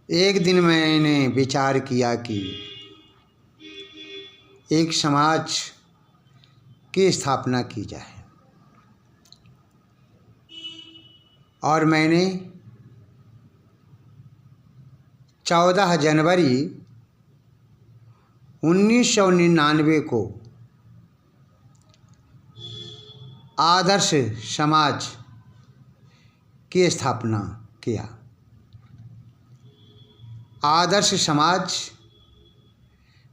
एक दिन मैंने विचार किया कि एक समाज की स्थापना की जाए और मैंने 14 जनवरी 1999 को आदर्श समाज की स्थापना किया। आदर्श समाज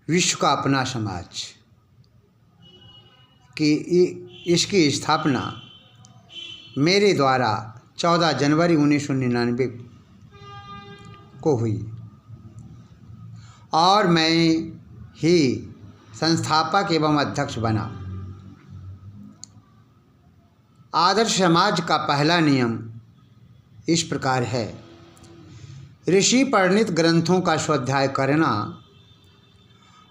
विश्व का अपना समाज कि इसकी स्थापना मेरे द्वारा 14 जनवरी 1999 को हुई और मैं ही संस्थापक एवं अध्यक्ष बना। आदर्श समाज का पहला नियम इस प्रकार है: ऋषि परिणीत ग्रंथों का स्वाध्याय करना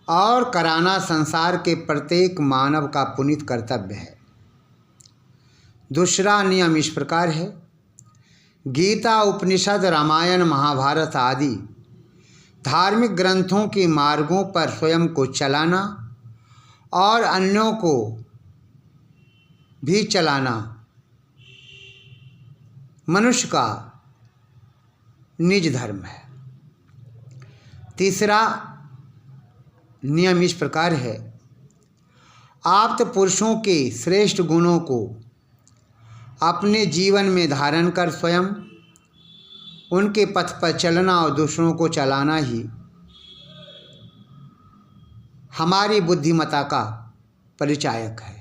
और कराना संसार के प्रत्येक मानव का पुनीत कर्तव्य है। दूसरा नियम इस प्रकार है: गीता, उपनिषद, रामायण, महाभारत आदि धार्मिक ग्रंथों के मार्गों पर स्वयं को चलाना और अन्यों को भी चलाना मनुष्य का निज धर्म है। तीसरा नियम इस प्रकार है: आप्त पुरुषों के श्रेष्ठ गुणों को अपने जीवन में धारण कर स्वयं उनके पथ पर चलना और दूसरों को चलाना ही हमारी बुद्धिमत्ता का परिचायक है।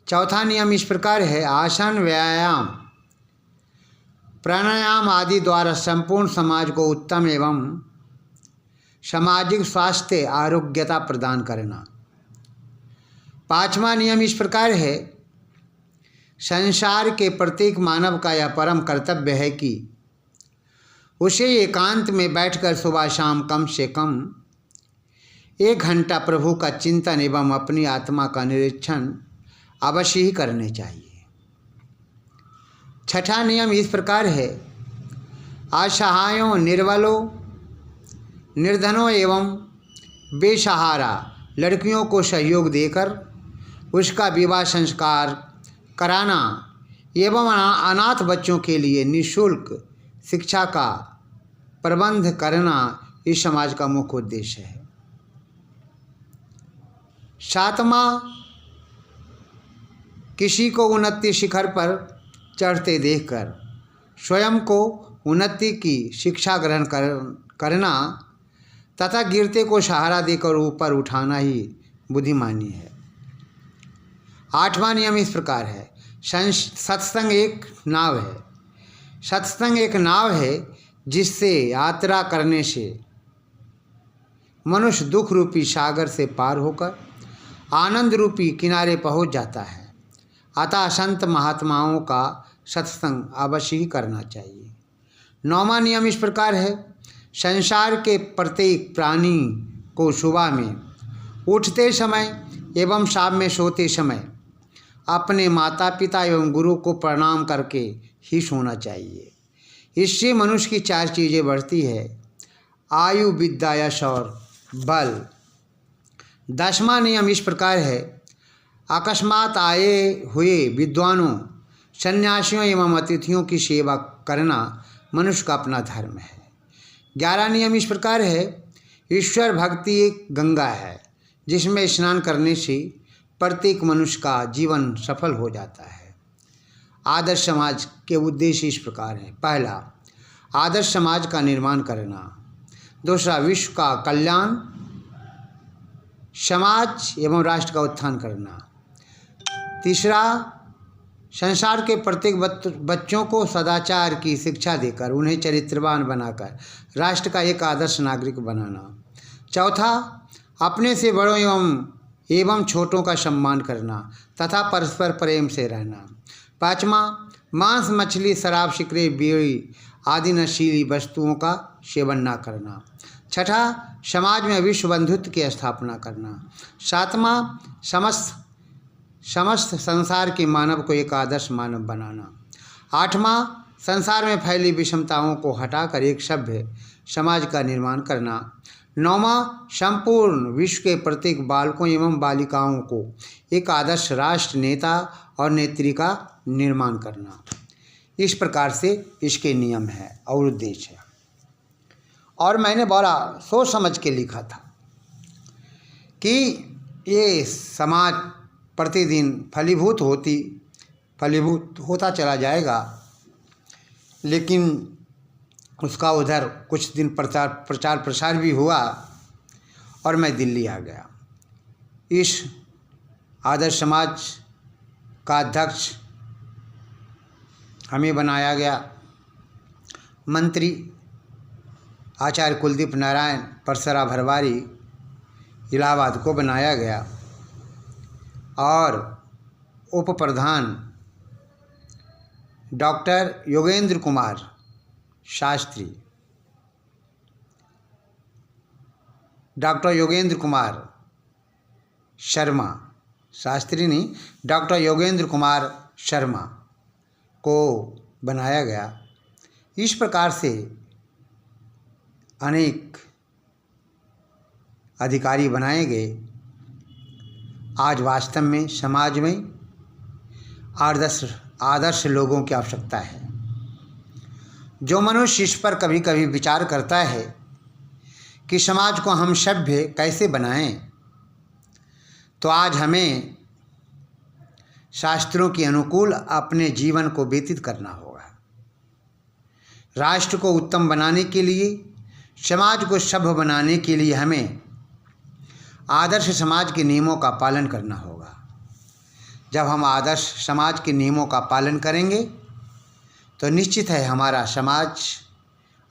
चौथा नियम इस प्रकार है: आसन, व्यायाम, प्राणायाम आदि द्वारा संपूर्ण समाज को उत्तम एवं सामाजिक स्वास्थ्य आरोग्यता प्रदान करना। पांचवा नियम इस प्रकार है: संसार के प्रत्येक मानव का यह परम कर्तव्य है कि उसे एकांत में बैठकर सुबह शाम कम से कम 1 घंटा प्रभु का चिंतन एवं अपनी आत्मा का निरीक्षण अवश्य ही करने चाहिए। छठा नियम इस प्रकार है: असहायों, निर्बलों, निर्धनों एवं बेसहारा लड़कियों को सहयोग देकर उसका विवाह संस्कार कराना एवं अनाथ बच्चों के लिए निःशुल्क शिक्षा का प्रबंध करना इस समाज का मुख्य उद्देश्य है। सातवां, किसी को उन्नति शिखर पर चढ़ते देखकर स्वयं को उन्नति की शिक्षा ग्रहण करना तथा गिरते को सहारा देकर ऊपर उठाना ही बुद्धिमानी है। आठवां नियम इस प्रकार है: सत्संग एक नाव है। सत्संग एक नाव है जिससे यात्रा करने से मनुष्य दुख रूपी सागर से पार होकर आनंद रूपी किनारे पहुंच जाता है। अतः संत महात्माओं का सत्संग अवश्य ही करना चाहिए। नौवां नियम इस प्रकार है: संसार के प्रत्येक प्राणी को सुबह में उठते समय एवं शाम में सोते समय अपने माता पिता एवं गुरु को प्रणाम करके ही सोना चाहिए। इससे मनुष्य की 4 चीज़ें बढ़ती है: आयु, विद्या, यश और बल। 10वां नियम इस प्रकार है: अकस्मात आए हुए विद्वानों, सन्यासियों एवं अतिथियों की सेवा करना मनुष्य का अपना धर्म है। 11 नियम इस प्रकार है: ईश्वर भक्ति एक गंगा है जिसमें स्नान करने से प्रत्येक मनुष्य का जीवन सफल हो जाता है। आदर्श समाज के उद्देश्य इस प्रकार हैं: पहला, आदर्श समाज का निर्माण करना। दूसरा, विश्व का कल्याण, समाज एवं राष्ट्र का उत्थान करना। तीसरा, संसार के प्रत्येक बच्चों को सदाचार की शिक्षा देकर उन्हें चरित्रवान बनाकर राष्ट्र का एक आदर्श नागरिक बनाना। चौथा, अपने से बड़ों एवं छोटों का सम्मान करना तथा परस्पर प्रेम से रहना। पाँचवा, मांस, मछली, शराब, सिगरेट, बीड़ी आदि नशीली वस्तुओं का सेवन न करना। छठा, समाज में विश्व बंधुत्व की स्थापना करना। सातवां, समस्त संसार के मानव को एक आदर्श मानव बनाना। आठवां, संसार में फैली विषमताओं को हटाकर एक सभ्य समाज का निर्माण करना। 9वां, संपूर्ण विश्व के प्रत्येक बालकों एवं बालिकाओं को एक आदर्श राष्ट्र नेता और नेत्री का निर्माण करना। इस प्रकार से इसके नियम है और उद्देश्य है। और मैंने बड़ा सोच समझ के लिखा था कि ये समाज प्रतिदिन फलीभूत होता चला जाएगा, लेकिन उसका उधर कुछ दिन प्रचार प्रसार भी हुआ और मैं दिल्ली आ गया। इस आदर्श समाज का अध्यक्ष हमें बनाया गया। मंत्री आचार्य कुलदीप नारायण परसरा भरवारी इलाहाबाद को बनाया गया और उप प्रधान डॉक्टर योगेंद्र कुमार शास्त्री, डॉक्टर योगेंद्र कुमार शर्मा, शास्त्री नहीं, डॉक्टर योगेंद्र कुमार शर्मा को बनाया गया। इस प्रकार से अनेक अधिकारी बनाए गए। आज वास्तव में समाज में आदर्श लोगों की आवश्यकता है। जो मनुष्य इस पर कभी कभी विचार करता है कि समाज को हम सभ्य कैसे बनाएं, तो आज हमें शास्त्रों के अनुकूल अपने जीवन को व्यतीत करना होगा। राष्ट्र को उत्तम बनाने के लिए, समाज को सभ्य बनाने के लिए हमें आदर्श समाज के नियमों का पालन करना होगा। जब हम आदर्श समाज के नियमों का पालन करेंगे तो निश्चित है हमारा समाज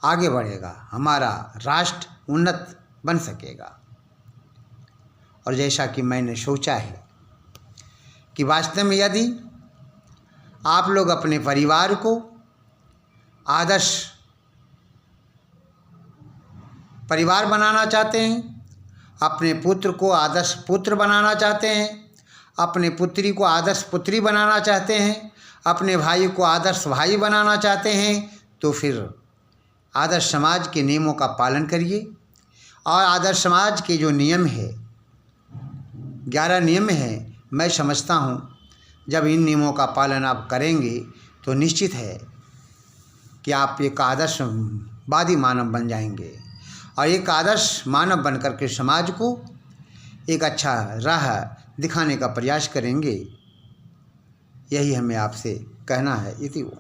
आगे बढ़ेगा, हमारा राष्ट्र उन्नत बन सकेगा। और जैसा कि मैंने सोचा है कि वास्तव में यदि आप लोग अपने परिवार को आदर्श परिवार बनाना चाहते हैं, अपने पुत्र को आदर्श पुत्र बनाना चाहते हैं, अपने पुत्री को आदर्श पुत्री बनाना चाहते हैं, अपने भाई को आदर्श भाई बनाना चाहते हैं, तो फिर आदर्श समाज के नियमों का पालन करिए। और आदर्श समाज के जो नियम है, 11 नियम हैं, मैं समझता हूँ जब इन नियमों का पालन आप करेंगे तो निश्चित है कि आप एक आदर्शवादी मानव बन जाएंगे और एक आदर्श मानव बनकर के समाज को एक अच्छा राह दिखाने का प्रयास करेंगे। यही हमें आपसे कहना है। इति वो।